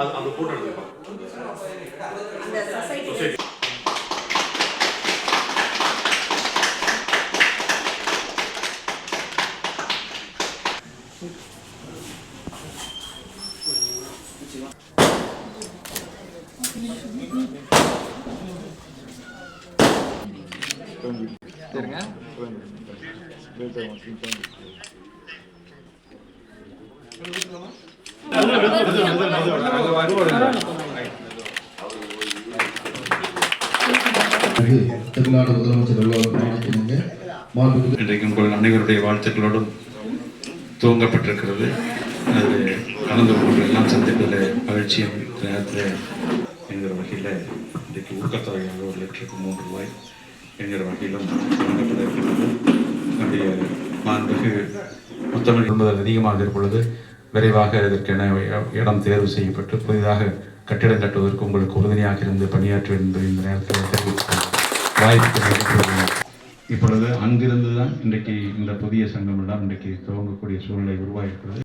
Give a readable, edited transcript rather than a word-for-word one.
அந்த போட்டோ எடுத்துப்பா. அந்த சொசைட்டி சரிங்க. தமிழ்நாடு முதலமைச்சர் அலுவலகத்திற்கு இன்றைக்கு உங்கள் அனைவருடைய வாழ்த்துக்களோடும் துவங்கப்பட்டிருக்கிறது. அது கலந்து கொண்டு எல்லாம் சந்திப்பதில் மகிழ்ச்சியும் நேரத்தில் என்கிற வகையில் இன்றைக்கு ஊக்கத்தொகையாக 1 லிட்டருக்கு 3 ரூபாய் என்கிற வகையிலும் வழங்கப்பட இருக்கிறது. நம்முடைய மாண்புக்கு முத்தமிழ் என்பது அதிகமாக இருப்பொழுது விரைவாக இதற்கென இடம் தேர்வு செய்யப்பட்டு புதிதாக கட்டிடம் கட்டுவதற்கு உங்களுக்கு உறுதுணையாக இருந்து பணியாற்ற என்பதை இந்த நேரத்தில் தெரிவித்து வாய்ப்பு. இப்பொழுது அங்கிருந்து தான் இன்றைக்கு இந்த புதிய சங்கம் எல்லாம் இன்றைக்கு துவங்கக்கூடிய சூழ்நிலை உருவாகியிருக்கிறது.